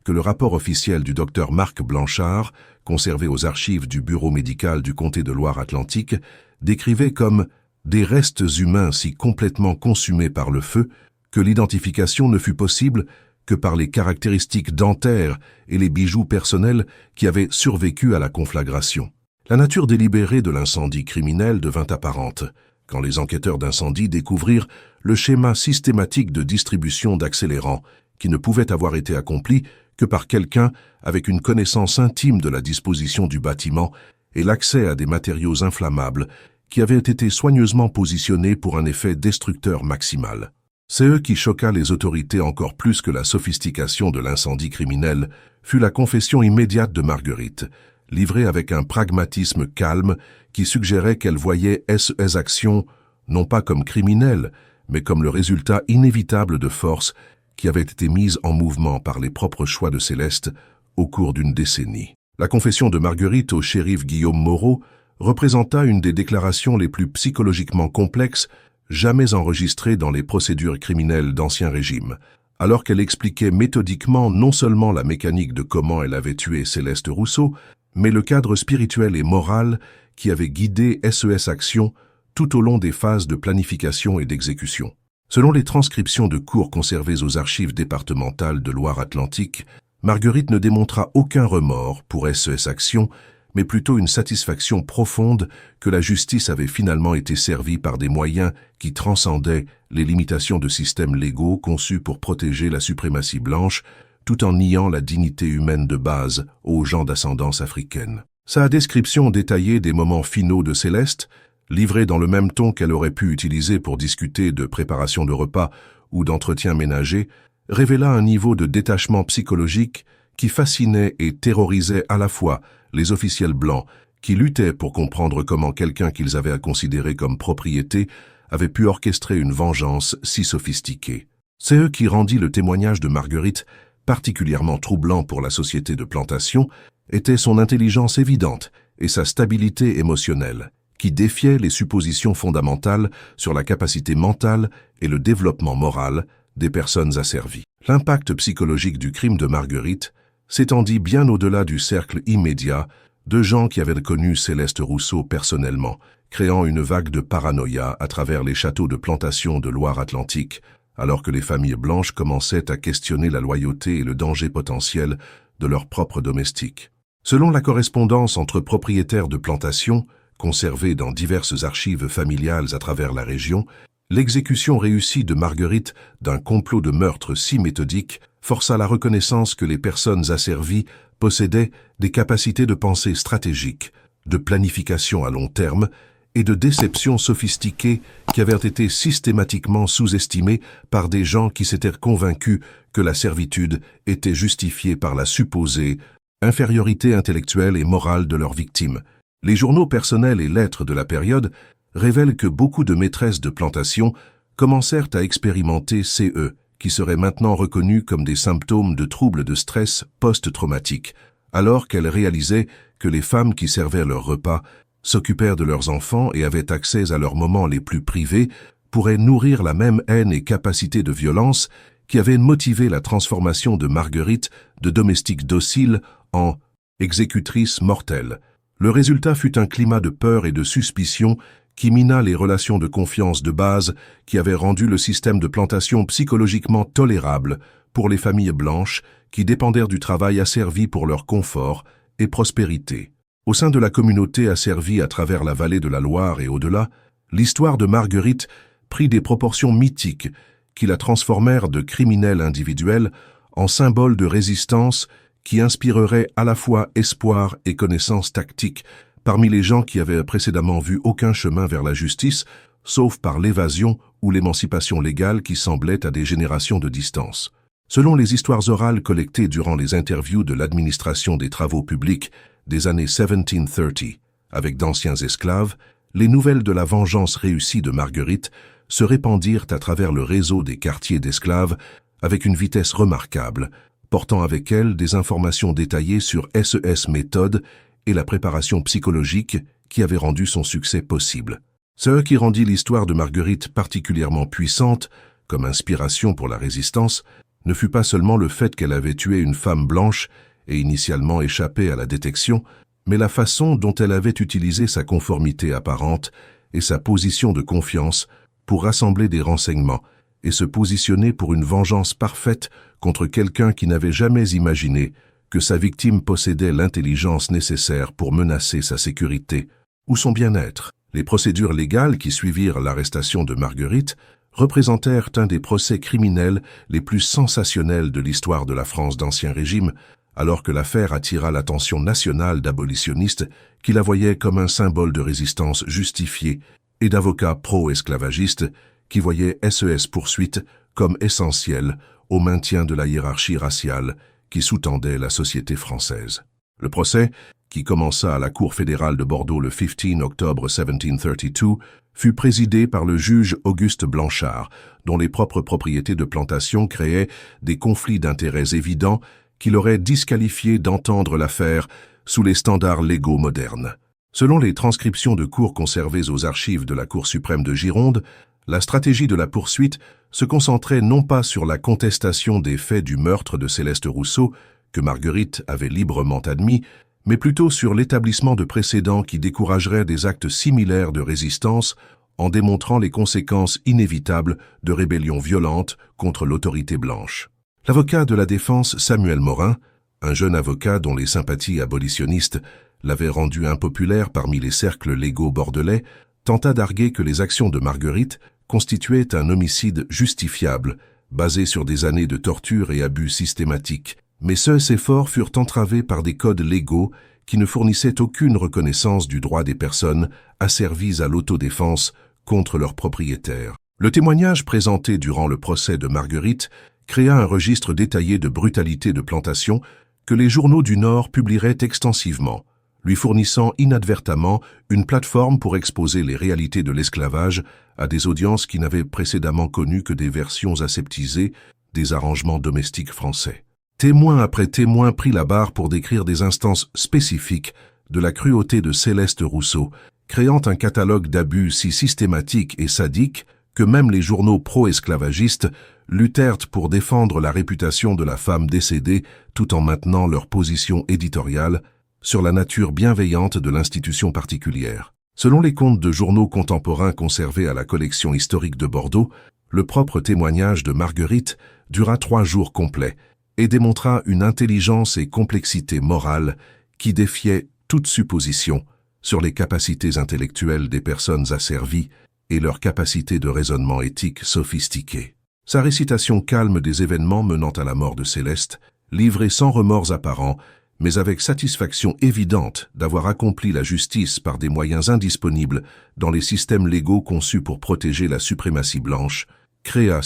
Speaker 1: que le rapport officiel du docteur Marc Blanchard, conservé aux archives du bureau médical du comté de Loire-Atlantique, décrivait comme des restes humains si complètement consumés par le feu que l'identification ne fut possible que par les caractéristiques dentaires et les bijoux personnels qui avaient survécu à la conflagration. La nature délibérée de l'incendie criminel devint apparente, quand les enquêteurs d'incendie découvrirent le schéma systématique de distribution d'accélérants qui ne pouvait avoir été accompli que par quelqu'un avec une connaissance intime de la disposition du bâtiment et l'accès à des matériaux inflammables qui avaient été soigneusement positionnés pour un effet destructeur maximal. C'est eux qui choqua les autorités encore plus que la sophistication de l'incendie criminel fut la confession immédiate de Marguerite, livrée avec un pragmatisme calme qui suggérait qu'elle voyait ces actions non pas comme criminelles, mais comme le résultat inévitable de forces qui avaient été mises en mouvement par les propres choix de Céleste au cours d'une décennie. La confession de Marguerite au shérif Guillaume Moreau représenta une des déclarations les plus psychologiquement complexes jamais enregistrées dans les procédures criminelles d'Ancien Régime, alors qu'elle expliquait méthodiquement non seulement la mécanique de comment elle avait tué Céleste Rousseau, mais le cadre spirituel et moral qui avait guidé ces actions tout au long des phases de planification et d'exécution. Selon les transcriptions de cours conservées aux archives départementales de Loire-Atlantique, Marguerite ne démontra aucun remords pour ces actions, mais plutôt une satisfaction profonde que la justice avait finalement été servie par des moyens qui transcendaient les limitations de systèmes légaux conçus pour protéger la suprématie blanche, tout en niant la dignité humaine de base aux gens d'ascendance africaine. Sa description détaillée des moments finaux de Céleste, livrée dans le même ton qu'elle aurait pu utiliser pour discuter de préparation de repas ou d'entretien ménager, révéla un niveau de détachement psychologique qui fascinait et terrorisait à la fois les officiels blancs qui luttaient pour comprendre comment quelqu'un qu'ils avaient à considérer comme propriété avait pu orchestrer une vengeance si sophistiquée. C'est eux qui rendit le témoignage de Marguerite particulièrement troublant pour la société de plantation était son intelligence évidente et sa stabilité émotionnelle, qui défiait les suppositions fondamentales sur la capacité mentale et le développement moral des personnes asservies. L'impact psychologique du crime de Marguerite s'étendit bien au-delà du cercle immédiat de gens qui avaient connu Céleste Rousseau personnellement, créant une vague de paranoïa à travers les châteaux de plantation de Loire-Atlantique, alors que les familles blanches commençaient à questionner la loyauté et le danger potentiel de leurs propres domestiques. Selon la correspondance entre propriétaires de plantations, conservée dans diverses archives familiales à travers la région, l'exécution réussie de Marguerite d'un complot de meurtre si méthodique força la reconnaissance que les personnes asservies possédaient des capacités de pensée stratégique, de planification à long terme et de déception sophistiquée qui avaient été systématiquement sous-estimées par des gens qui s'étaient convaincus que la servitude était justifiée par la supposée infériorité intellectuelle et morale de leurs victimes. Les journaux personnels et lettres de la période révèlent que beaucoup de maîtresses de plantation commencèrent à expérimenter CE, qui seraient maintenant reconnus comme des symptômes de troubles de stress post-traumatique, alors qu'elles réalisaient que les femmes qui servaient leurs repas, s'occupèrent de leurs enfants et avaient accès à leurs moments les plus privés, pourraient nourrir la même haine et capacité de violence qui avaient motivé la transformation de Marguerite de domestique docile en exécutrice mortelle. Le résultat fut un climat de peur et de suspicion qui mina les relations de confiance de base qui avaient rendu le système de plantation psychologiquement tolérable pour les familles blanches qui dépendèrent du travail asservi pour leur confort et prospérité. Au sein de la communauté asservie à travers la vallée de la Loire et au-delà, l'histoire de Marguerite prit des proportions mythiques qui la transformèrent de criminelle individuelle en symbole de résistance qui inspirerait à la fois espoir et connaissance tactique parmi les gens qui avaient précédemment vu aucun chemin vers la justice, sauf par l'évasion ou l'émancipation légale qui semblait à des générations de distance. Selon les histoires orales collectées durant les interviews de l'administration des travaux publics des années 1730 avec d'anciens esclaves, les nouvelles de la vengeance réussie de Marguerite se répandirent à travers le réseau des quartiers d'esclaves avec une vitesse remarquable, portant avec elles des informations détaillées sur SES méthode et la préparation psychologique qui avait rendu son succès possible. Ce qui rendit l'histoire de Marguerite particulièrement puissante, comme inspiration pour la résistance, ne fut pas seulement le fait qu'elle avait tué une femme blanche et initialement échappé à la détection, mais la façon dont elle avait utilisé sa conformité apparente et sa position de confiance pour rassembler des renseignements et se positionner pour une vengeance parfaite contre quelqu'un qui n'avait jamais imaginé que sa victime possédait l'intelligence nécessaire pour menacer sa sécurité ou son bien-être. Les procédures légales qui suivirent l'arrestation de Marguerite représentèrent un des procès criminels les plus sensationnels de l'histoire de la France d'Ancien Régime, alors que l'affaire attira l'attention nationale d'abolitionnistes qui la voyaient comme un symbole de résistance justifiée et d'avocats pro-esclavagistes qui voyaient SES poursuite comme essentielle au maintien de la hiérarchie raciale qui sous-tendait la société française. Le procès, qui commença à la Cour fédérale de Bordeaux le 15 octobre 1732, fut présidé par le juge Auguste Blanchard, dont les propres propriétés de plantation créaient des conflits d'intérêts évidents qui l'auraient disqualifié d'entendre l'affaire sous les standards légaux modernes. Selon les transcriptions de cours conservées aux archives de la Cour suprême de Gironde, la stratégie de la poursuite se concentrait non pas sur la contestation des faits du meurtre de Céleste Rousseau, que Marguerite avait librement admis, mais plutôt sur l'établissement de précédents qui décourageraient des actes similaires de résistance en démontrant les conséquences inévitables de rébellions violentes contre l'autorité blanche. L'avocat de la défense Samuel Morin, un jeune avocat dont les sympathies abolitionnistes l'avaient rendu impopulaire parmi les cercles légaux bordelais, tenta d'arguer que les actions de Marguerite constituaient un homicide justifiable, basé sur des années de torture et abus systématiques. Mais ces efforts furent entravés par des codes légaux qui ne fournissaient aucune reconnaissance du droit des personnes asservies à l'autodéfense contre leurs propriétaires. Le témoignage présenté durant le procès de Marguerite créa un registre détaillé de brutalité de plantation que les journaux du Nord publieraient extensivement, lui fournissant inadvertemment une plateforme pour exposer les réalités de l'esclavage à des audiences qui n'avaient précédemment connu que des versions aseptisées des arrangements domestiques français. Témoin après témoin prit la barre pour décrire des instances spécifiques de la cruauté de Céleste Rousseau, créant un catalogue d'abus si systématiques et sadiques que même les journaux pro-esclavagistes luttèrent pour défendre la réputation de la femme décédée tout en maintenant leur position éditoriale sur la nature bienveillante de l'institution particulière. Selon les comptes de journaux contemporains conservés à la collection historique de Bordeaux, le propre témoignage de Marguerite dura 3 jours complets et démontra une intelligence et complexité morale qui défiaient toute supposition sur les capacités intellectuelles des personnes asservies et leur capacité de raisonnement éthique sophistiquée. Sa récitation calme des événements menant à la mort de Céleste, livrée sans remords apparents, mais avec satisfaction évidente d'avoir accompli la justice par des moyens indisponibles dans les systèmes légaux conçus pour protéger la suprématie blanche, créa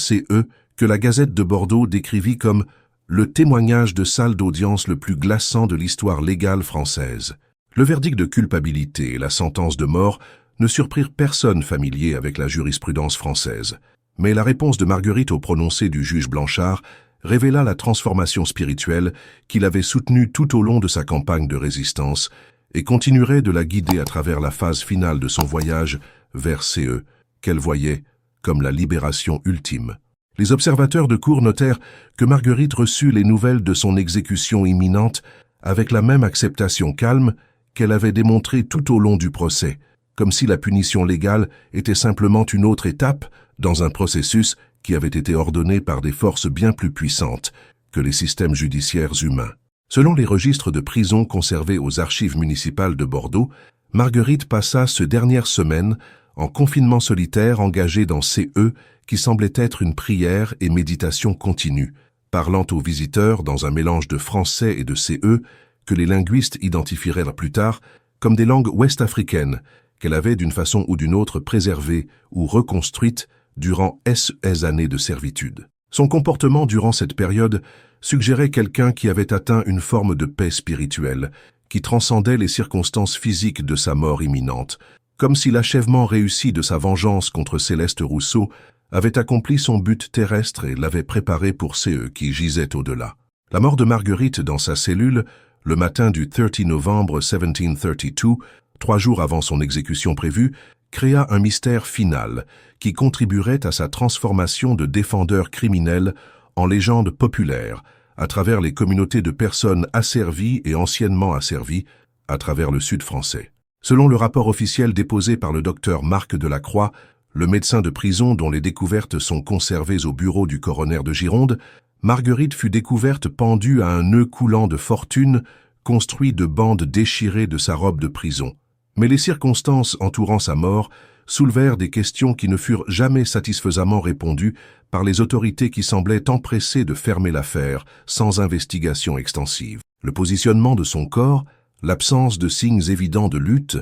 Speaker 1: que la Gazette de Bordeaux décrivit comme le témoignage de salle d'audience le plus glaçant de l'histoire légale française. Le verdict de culpabilité et la sentence de mort ne surprirent personne familier avec la jurisprudence française, mais la réponse de Marguerite au prononcé du juge Blanchard révéla la transformation spirituelle qu'il avait soutenue tout au long de sa campagne de résistance et continuerait de la guider à travers la phase finale de son voyage vers qu'elle voyait comme la libération ultime. Les observateurs de cour notèrent que Marguerite reçut les nouvelles de son exécution imminente avec la même acceptation calme qu'elle avait démontrée tout au long du procès, comme si la punition légale était simplement une autre étape dans un processus qui avait été ordonné par des forces bien plus puissantes que les systèmes judiciaires humains. Selon les registres de prison conservés aux archives municipales de Bordeaux, Marguerite passa ces dernières semaines en confinement solitaire engagé dans CE qui semblait être une prière et méditation continue, parlant aux visiteurs dans un mélange de français et de CE que les linguistes identifieraient plus tard comme des langues ouest-africaines qu'elle avait d'une façon ou d'une autre préservées ou reconstruites durant SE années de servitude. Son comportement durant cette période suggérait quelqu'un qui avait atteint une forme de paix spirituelle, qui transcendait les circonstances physiques de sa mort imminente, comme si l'achèvement réussi de sa vengeance contre Céleste Rousseau avait accompli son but terrestre et l'avait préparé pour CE qui gisaient au-delà. La mort de Marguerite dans sa cellule, le matin du 30 novembre 1732, 3 jours avant son exécution prévue, créa un mystère final qui contribuerait à sa transformation de défendeur criminel en légende populaire à travers les communautés de personnes asservies et anciennement asservies à travers le sud français. Selon le rapport officiel déposé par le docteur Marc Delacroix, le médecin de prison dont les découvertes sont conservées au bureau du coroner de Gironde, Marguerite fut découverte pendue à un nœud coulant de fortune construit de bandes déchirées de sa robe de prison. Mais les circonstances entourant sa mort soulevèrent des questions qui ne furent jamais satisfaisamment répondues par les autorités qui semblaient empressées de fermer l'affaire sans investigation extensive. Le positionnement de son corps, l'absence de signes évidents de lutte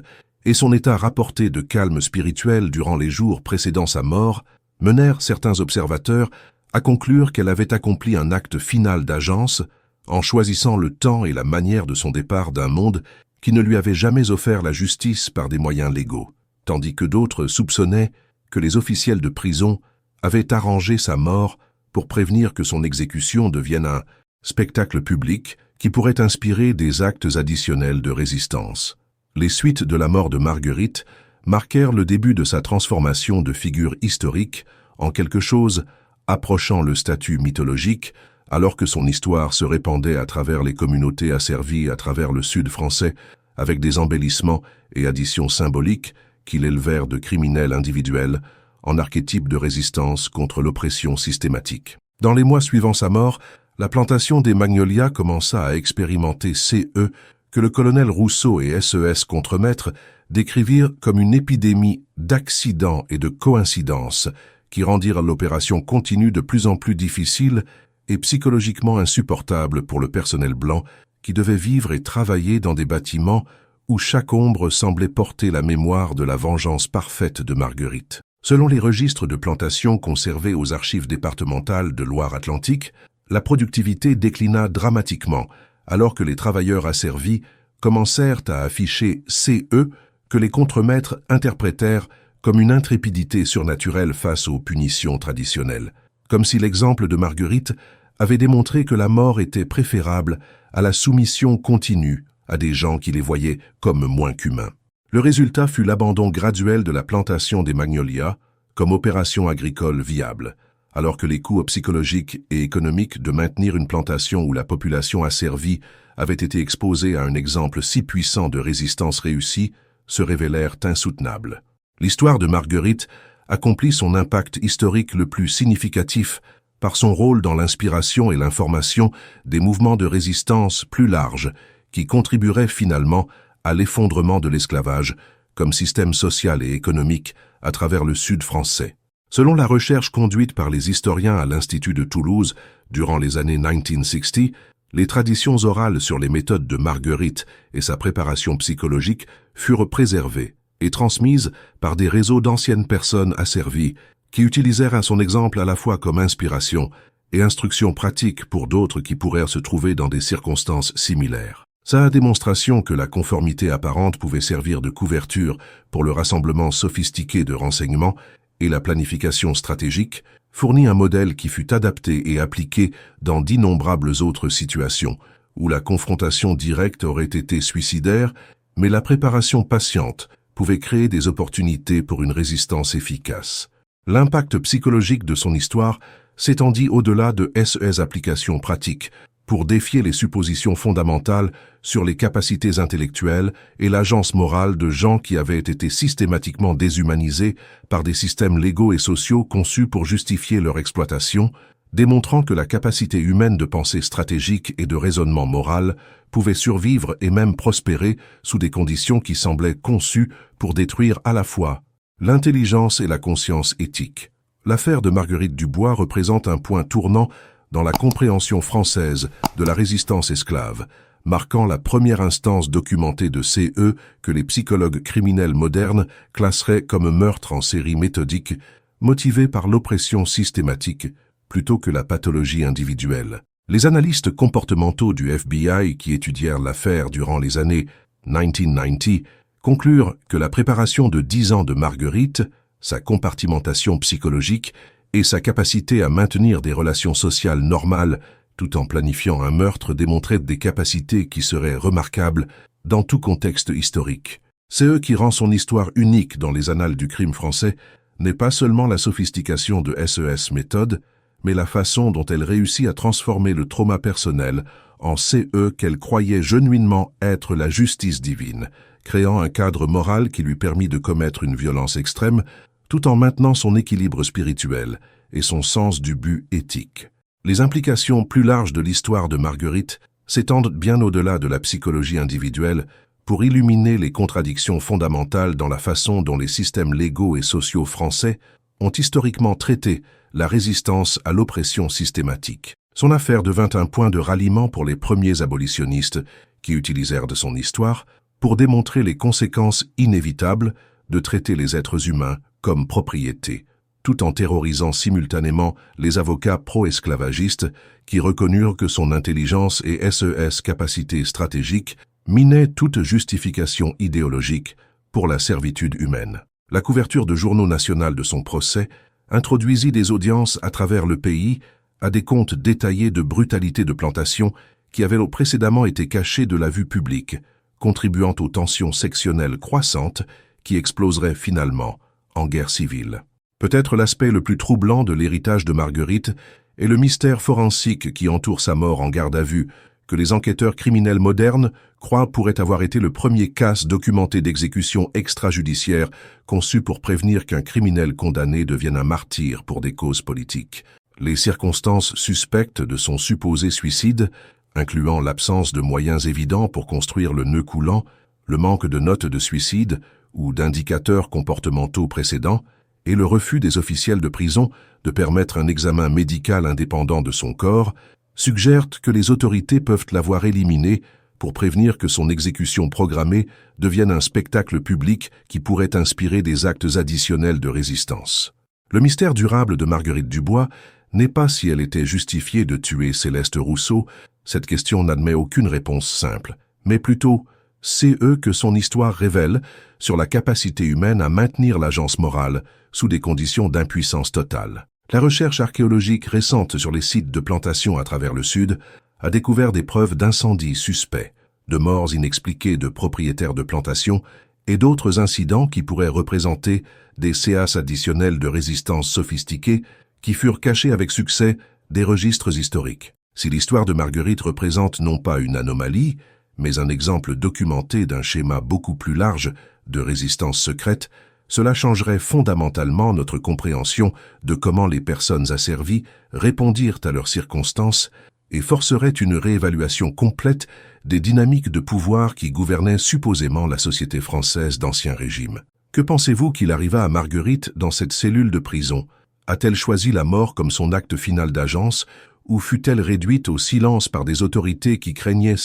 Speaker 1: et son état rapporté de calme spirituel durant les jours précédant sa mort menèrent certains observateurs à conclure qu'elle avait accompli un acte final d'agence en choisissant le temps et la manière de son départ d'un monde qui ne lui avait jamais offert la justice par des moyens légaux, tandis que d'autres soupçonnaient que les officiels de prison avaient arrangé sa mort pour prévenir que son exécution devienne un spectacle public qui pourrait inspirer des actes additionnels de résistance. Les suites de la mort de Marguerite marquèrent le début de sa transformation de figure historique en quelque chose approchant le statut mythologique, alors que son histoire se répandait à travers les communautés asservies à travers le sud français, avec des embellissements et additions symboliques qui l'élevèrent de criminel individuel en archétype de résistance contre l'oppression systématique. Dans les mois suivant sa mort, la plantation des Magnolias commença à expérimenter CE que le colonel Rousseau et SES Contremaître décrivirent comme une épidémie d'accidents et de coïncidences qui rendirent l'opération continue de plus en plus difficile et psychologiquement insupportable pour le personnel blanc qui devait vivre et travailler dans des bâtiments où chaque ombre semblait porter la mémoire de la vengeance parfaite de Marguerite. Selon les registres de plantation conservés aux archives départementales de Loire-Atlantique, la productivité déclina dramatiquement alors que les travailleurs asservis commencèrent à afficher CE que les contremaîtres interprétèrent comme une intrépidité surnaturelle face aux punitions traditionnelles, comme si l'exemple de Marguerite avait démontré que la mort était préférable à la soumission continue à des gens qui les voyaient comme moins qu'humains. Le résultat fut l'abandon graduel de la plantation des Magnolias comme opération agricole viable, alors que les coûts psychologiques et économiques de maintenir une plantation où la population asservie avait été exposée à un exemple si puissant de résistance réussie se révélèrent insoutenables. L'histoire de Marguerite accomplit son impact historique le plus significatif par son rôle dans l'inspiration et l'information des mouvements de résistance plus larges qui contribueraient finalement à l'effondrement de l'esclavage comme système social et économique à travers le sud français. Selon la recherche conduite par les historiens à l'Institut de Toulouse durant les années 1960, les traditions orales sur les méthodes de Marguerite et sa préparation psychologique furent préservées et transmises par des réseaux d'anciennes personnes asservies qui utilisèrent son exemple à la fois comme inspiration et instruction pratique pour d'autres qui pourraient se trouver dans des circonstances similaires. Sa démonstration que la conformité apparente pouvait servir de couverture pour le rassemblement sophistiqué de renseignements et la planification stratégique fournit un modèle qui fut adapté et appliqué dans d'innombrables autres situations où la confrontation directe aurait été suicidaire, mais la préparation patiente pouvait créer des opportunités pour une résistance efficace. L'impact psychologique de son histoire s'étendit au-delà de SES applications pratiques pour défier les suppositions fondamentales sur les capacités intellectuelles et l'agence morale de gens qui avaient été systématiquement déshumanisés par des systèmes légaux et sociaux conçus pour justifier leur exploitation, démontrant que la capacité humaine de pensée stratégique et de raisonnement moral pouvait survivre et même prospérer sous des conditions qui semblaient conçues pour détruire à la fois L'intelligence et la conscience éthique. L'affaire de Marguerite Dubois représente un point tournant dans la compréhension française de la résistance esclave, marquant la première instance documentée de CE que les psychologues criminels modernes classeraient comme meurtre en série méthodique, motivé par l'oppression systématique plutôt que la pathologie individuelle. Les analystes comportementaux du FBI qui étudièrent l'affaire durant les années 1990 conclurent que la préparation de 10 ans de Marguerite, sa compartimentation psychologique et sa capacité à maintenir des relations sociales normales tout en planifiant un meurtre démontraient des capacités qui seraient remarquables dans tout contexte historique. C'est qui rend son histoire unique dans les annales du crime français n'est pas seulement la sophistication de SES méthode, mais la façon dont elle réussit à transformer le trauma personnel en CE qu'elle croyait genuinement être la justice divine, créant un cadre moral qui lui permit de commettre une violence extrême, tout en maintenant son équilibre spirituel et son sens du but éthique. Les implications plus larges de l'histoire de Marguerite s'étendent bien au-delà de la psychologie individuelle pour illuminer les contradictions fondamentales dans la façon dont les systèmes légaux et sociaux français ont historiquement traité la résistance à l'oppression systématique. Son affaire devint un point de ralliement pour les premiers abolitionnistes qui utilisèrent de son histoire pour démontrer les conséquences inévitables de traiter les êtres humains comme propriété, tout en terrorisant simultanément les avocats pro-esclavagistes qui reconnurent que son intelligence et SES capacités stratégiques minaient toute justification idéologique pour la servitude humaine. La couverture de journaux nationaux de son procès introduisit des audiences à travers le pays à des comptes détaillés de brutalité de plantation qui avaient précédemment été cachés de la vue publique, contribuant aux tensions sectionnelles croissantes qui exploseraient finalement en guerre civile. Peut-être l'aspect le plus troublant de l'héritage de Marguerite est le mystère forensique qui entoure sa mort en garde à vue, que les enquêteurs criminels modernes croient pourrait avoir été le premier cas documenté d'exécution extrajudiciaire conçu pour prévenir qu'un criminel condamné devienne un martyr pour des causes politiques. Les circonstances suspectes de son supposé suicide, incluant l'absence de moyens évidents pour construire le nœud coulant, le manque de notes de suicide ou d'indicateurs comportementaux précédents, et le refus des officiels de prison de permettre un examen médical indépendant de son corps, suggèrent que les autorités peuvent l'avoir éliminé pour prévenir que son exécution programmée devienne un spectacle public qui pourrait inspirer des actes additionnels de résistance. Le mystère durable de Marguerite Dubois n'est pas si elle était justifiée de tuer Céleste Rousseau, cette question n'admet aucune réponse simple, mais plutôt c'est que son histoire révèle sur la capacité humaine à maintenir l'agence morale sous des conditions d'impuissance totale. La recherche archéologique récente sur les sites de plantation à travers le Sud a découvert des preuves d'incendies suspects, de morts inexpliquées de propriétaires de plantations et d'autres incidents qui pourraient représenter des CAs additionnels de résistance sophistiquée qui furent cachés avec succès des registres historiques. Si l'histoire de Marguerite représente non pas une anomalie, mais un exemple documenté d'un schéma beaucoup plus large de résistance secrète, cela changerait fondamentalement notre compréhension de comment les personnes asservies répondirent à leurs circonstances et forcerait une réévaluation complète des dynamiques de pouvoir qui gouvernaient supposément la société française d'Ancien Régime. Que pensez-vous qu'il arriva à Marguerite dans cette cellule de prison? A-t-elle choisi la mort comme son acte final d'agence ou fut-elle réduite au silence par des autorités qui craignaient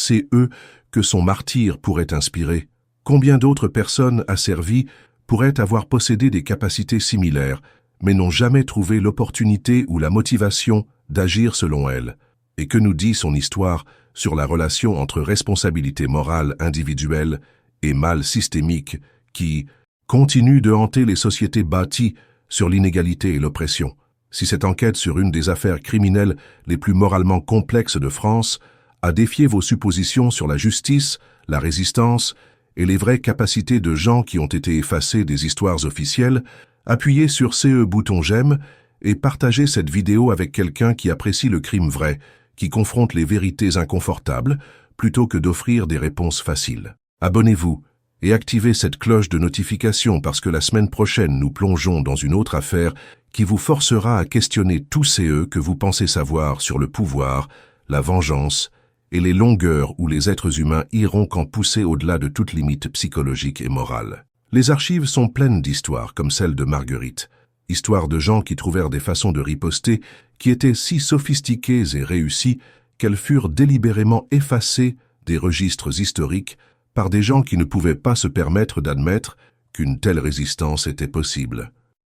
Speaker 1: que son martyre pourrait inspirer? Combien d'autres personnes asservies pourraient avoir possédé des capacités similaires, mais n'ont jamais trouvé l'opportunité ou la motivation d'agir selon elle? Et que nous dit son histoire sur la relation entre responsabilité morale individuelle et mal systémique qui continue de hanter les sociétés bâties sur l'inégalité et l'oppression? Si cette enquête sur une des affaires criminelles les plus moralement complexes de France a défié vos suppositions sur la justice, la résistance et les vraies capacités de gens qui ont été effacés des histoires officielles, appuyez sur ce bouton j'aime et partagez cette vidéo avec quelqu'un qui apprécie le crime vrai, qui confronte les vérités inconfortables, plutôt que d'offrir des réponses faciles. Abonnez-vous et activez cette cloche de notification parce que la semaine prochaine nous plongeons dans une autre affaire qui vous forcera à questionner tous ces que vous pensez savoir sur le pouvoir, la vengeance et les longueurs où les êtres humains iront quand poussés au-delà de toute limite psychologique et morale. Les archives sont pleines d'histoires comme celle de Marguerite, histoires de gens qui trouvèrent des façons de riposter qui étaient si sophistiquées et réussies qu'elles furent délibérément effacées des registres historiques par des gens qui ne pouvaient pas se permettre d'admettre qu'une telle résistance était possible.